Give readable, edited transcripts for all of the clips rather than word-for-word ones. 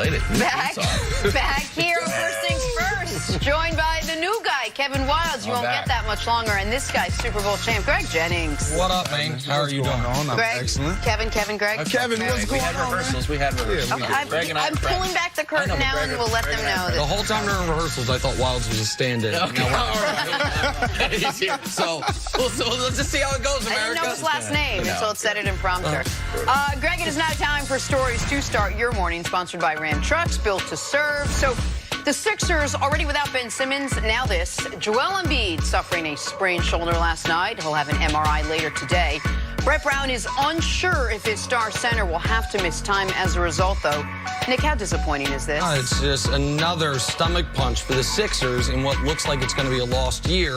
excited. Back here, first things first. Joined by the new guy, Kevin Wilds. You won't get that much longer. And this guy, Super Bowl champ, Greg Jennings. What up, man? How are you doing? Greg, excellent. Greg. Kevin, what's going on? We had rehearsals. I'm pulling back the curtain now, and we'll let them know. The whole time during rehearsals, I thought Wilds was a stand-in. Okay. He's here. So let's just see how it goes, America. I didn't know his last name until it said it in prompter. Greg, it is now time for Stories to Start Your Morning, sponsored by Ram Trucks, built to serve. So the Sixers already without Ben Simmons. Now this. Joel Embiid suffering a sprained shoulder last night. He'll have an MRI later today. Brett Brown is unsure if his star center will have to miss time as a result, though. Nick, how disappointing is this? It's just another stomach punch for the Sixers in what looks like it's going to be a lost year.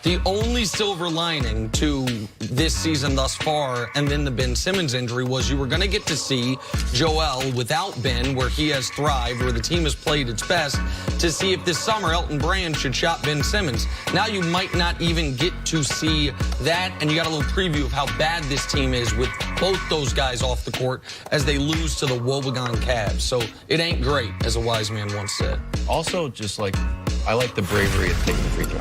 The only silver lining to this season thus far, and then the Ben Simmons injury, was you were going to get to see Joel without Ben, where he has thrived, where the team has played its best, to see if this summer Elton Brand should shop Ben Simmons. Now you might not even get to see that, and you got a little preview of how bad this team is with both those guys off the court as they lose to the woebegone Cavs. So it ain't great, as a wise man once said. Also, just like, I like the bravery of taking the free throw.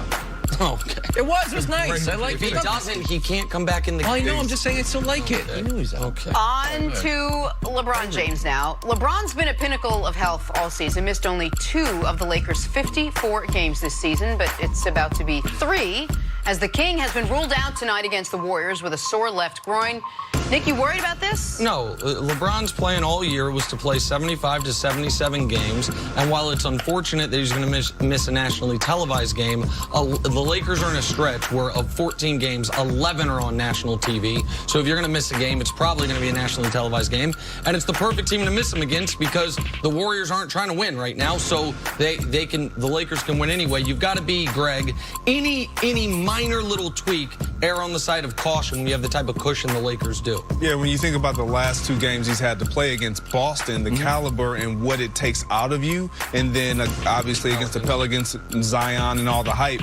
Okay. It was nice. I like If he doesn't, he can't come back in the game. I know, I'm just saying I still like it. I knew he was out. Okay. On to LeBron James now. LeBron's been a pinnacle of health all season. Missed only 2 of the Lakers' 54 games this season, but it's about to be 3, as the King has been ruled out tonight against the Warriors with a sore left groin. Nick, you worried about this? No. LeBron's plan all year was to play 75 to 77 games, and while it's unfortunate that he's going to miss a nationally televised game, the Lakers are in a stretch where of 14 games, 11 are on national TV. So if you're going to miss a game, it's probably going to be a nationally televised game, and it's the perfect team to miss them against because the Warriors aren't trying to win right now, so the Lakers can win anyway. You've got to be, Greg, any minor little tweak, err on the side of caution when you have the type of cushion the Lakers do. Yeah, when you think about the last 2 games he's had to play against Boston, the caliber and what it takes out of you, and then obviously against the Pelicans, Zion and all the hype,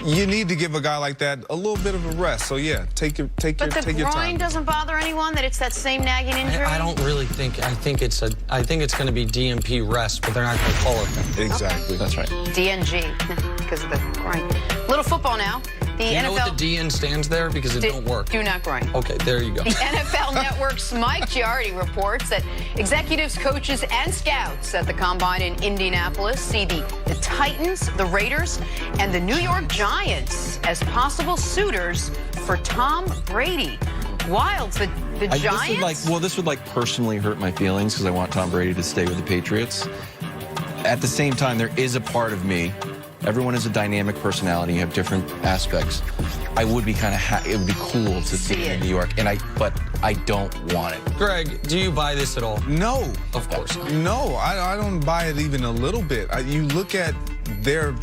you need to give a guy like that a little bit of a rest. So yeah, take your time. But the groin doesn't bother anyone, that it's that same nagging injury? I don't really think. I think it's going to be DNP rest, but they're not going to call it that. Exactly. That's right. DNG, because of the groin. Little football now. Do you know what the DN stands there? Because it don't work. Do not groin. Okay, there you go. The NFL Network's Mike Giardi reports that executives, coaches, and scouts at the Combine in Indianapolis see the Titans, the Raiders, and the New York Giants as possible suitors for Tom Brady. Wilds, the Giants? This would personally hurt my feelings because I want Tom Brady to stay with the Patriots. At the same time, there is a part of me. Everyone is a dynamic personality. You have different aspects. I would be it would be cool to see it in New York, but I don't want it. Greg, do you buy this at all? No. Of course not. No, I don't buy it even a little bit. You look at their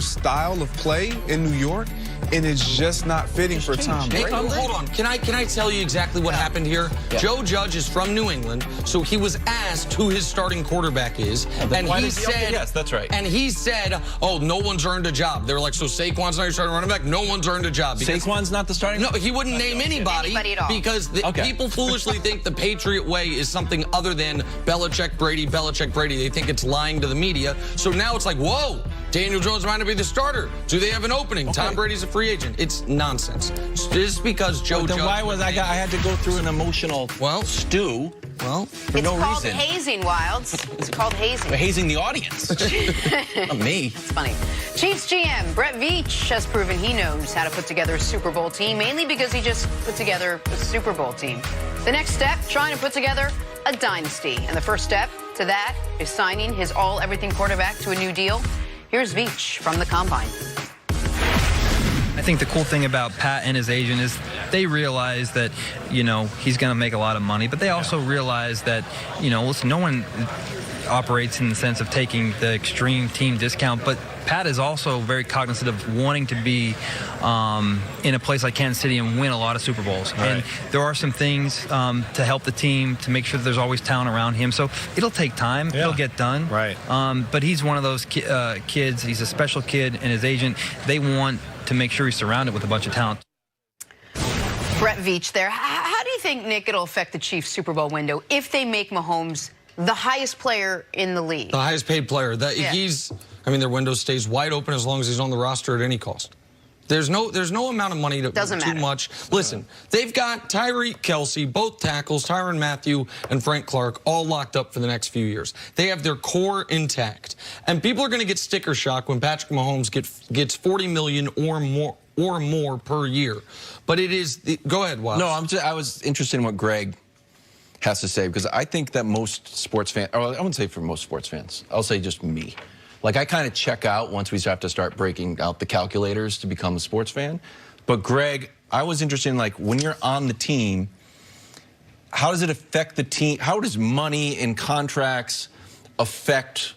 style of play in New York, and it's just not fitting for Tom Brady. Hold on. Can I tell you exactly what happened here? Yeah. Joe Judge is from New England, so he was asked who his starting quarterback is, and he said, yes, that's right. And he said, oh, no one's earned a job. They were like, so Saquon's not your starting running back? No one's earned a job. Saquon's not the starting? No, he wouldn't name anybody at all. because people foolishly think the Patriot way is something other than Belichick, Brady, Belichick, Brady. They think it's lying to the media. So now it's like, whoa, Daniel Jones might not be the starter. Do they have an opening? Okay. Tom Brady's a free agent. It's nonsense. Just because Joe Judge... Why was I had to go through an emotional stew? Well, for no reason. It's called hazing, Wilds. It's called hazing. We're hazing the audience. Not me. It's funny. Chiefs GM Brett Veach has proven he knows how to put together a Super Bowl team, mainly because he just put together a Super Bowl team. The next step, trying to put together a dynasty. And the first step to that is signing his all-everything quarterback to a new deal. Here's Veach from the Combine. I think the cool thing about Pat and his agent is they realize that, he's going to make a lot of money, but they also realize that, listen, no one operates in the sense of taking the extreme team discount, but Pat is also very cognizant of wanting to be in a place like Kansas City and win a lot of Super Bowls. Right. And there are some things to help the team, to make sure that there's always talent around him. So it'll take time. Yeah. It'll get done. Right. But he's one of those kids. He's a special kid, and his agent, they want to make sure he's surrounded with a bunch of talent. Brett Veach there. How do you think, Nick, it'll affect the Chiefs' Super Bowl window if they make Mahomes the highest player in the league. The highest paid player. Yeah. I mean, their window stays wide open as long as he's on the roster at any cost. There's no amount of money Doesn't too matter. much. Listen, they've got Tyreek Kelsey, both tackles, Tyrann Mathieu and Frank Clark, all locked up for the next few years. They have their core intact. And people are going to get sticker shock when Patrick Mahomes gets $40 million or more per year. But it is, go ahead, Wiles. No, I was interested in what Greg has to say, because I think that most sports fans, or I wouldn't say for most sports fans, I'll say just me. Like, I kind of check out once we have to start breaking out the calculators to become a sports fan. But Greg, I was interested in, like, when you're on the team, how does it affect the team? How does money and contracts affect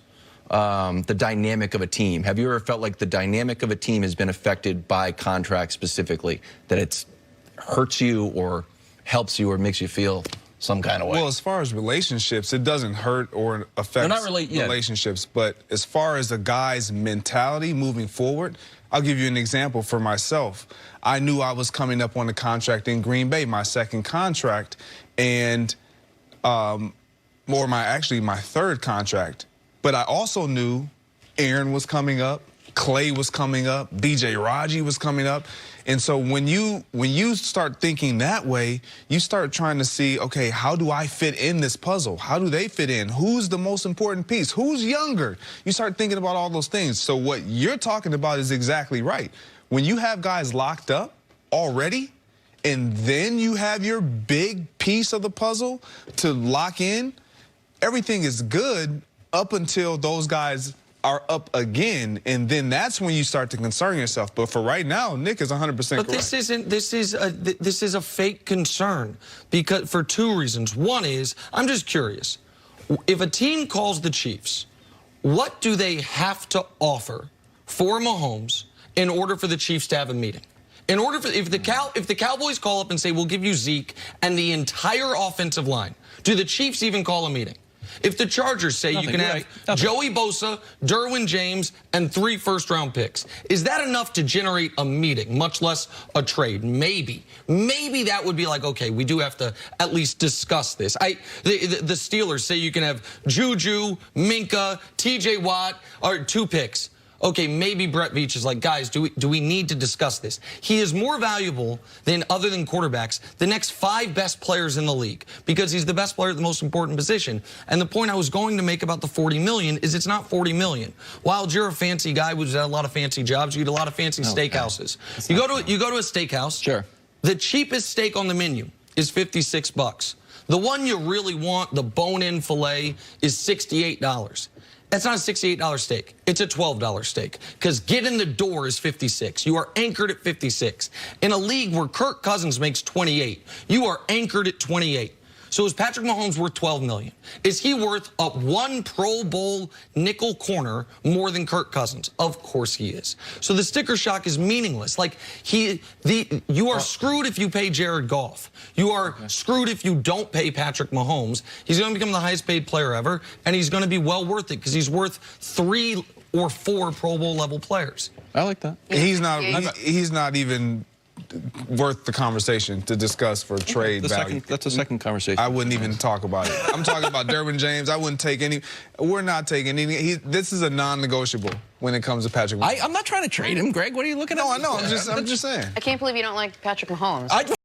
the dynamic of a team? Have you ever felt like the dynamic of a team has been affected by contracts specifically, that it hurts you or helps you or makes you feel some kind of way? Well, as far as relationships, it doesn't hurt or affect relationships. But as far as a guy's mentality moving forward, I'll give you an example for myself. I knew I was coming up on a contract in Green Bay, my second contract, and my third contract. But I also knew Aaron was coming up, Clay was coming up, DJ Raji was coming up. And so when you start thinking that way, you start trying to see, okay, how do I fit in this puzzle? How do they fit in? Who's the most important piece? Who's younger? You start thinking about all those things. So what you're talking about is exactly right. When you have guys locked up already, and then you have your big piece of the puzzle to lock in, everything is good up until those guys are up again, and then that's when you start to concern yourself. But for right now, Nick is 100% correct. But this is a fake concern, because for two reasons. One is, I'm just curious, if a team calls the Chiefs, what do they have to offer for Mahomes in order for the Chiefs to have a meeting? In order for if the Cowboys call up and say, we'll give you Zeke and the entire offensive line, do the Chiefs even call a meeting? If the Chargers say you can have Joey Bosa, Derwin James, and 3 first-round picks, is that enough to generate a meeting, much less a trade? Maybe. Maybe that would be like, okay, we do have to at least discuss this. The Steelers say you can have Juju, Minka, T.J. Watt, or 2 picks. Okay, maybe Brett Veach is like, guys, do we need to discuss this? He is more valuable than, other than quarterbacks, the next 5 best players in the league, because he's the best player at the most important position. And the point I was going to make about the $40 million is it's not $40 million. While you're a fancy guy who's had a lot of fancy jobs, you eat a lot of fancy steakhouses. You go to a steakhouse. Sure. The cheapest steak on the menu is $56. The one you really want, the bone-in filet, is $68. That's not a $68 steak. It's a $12 steak, because get in the door is $56. You are anchored at $56. In a league where Kirk Cousins makes $28, you are anchored at $28. So is Patrick Mahomes worth $12 million? Is he worth a 1 Pro Bowl nickel corner more than Kirk Cousins? Of course he is. So the sticker shock is meaningless. Like, you are screwed if you pay Jared Goff. You are screwed if you don't pay Patrick Mahomes. He's going to become the highest paid player ever, and he's going to be well worth it, because he's worth 3 or 4 Pro Bowl level players. I like that. He's not even worth the conversation to discuss for trade value. That's a second conversation. I wouldn't even talk about it. I'm talking about Derwin James. I wouldn't take any. We're not taking any. This is a non-negotiable when it comes to Patrick Mahomes. I'm not trying to trade him, Greg. What are you looking at? No, I know. I'm just saying. I can't believe you don't like Patrick Mahomes.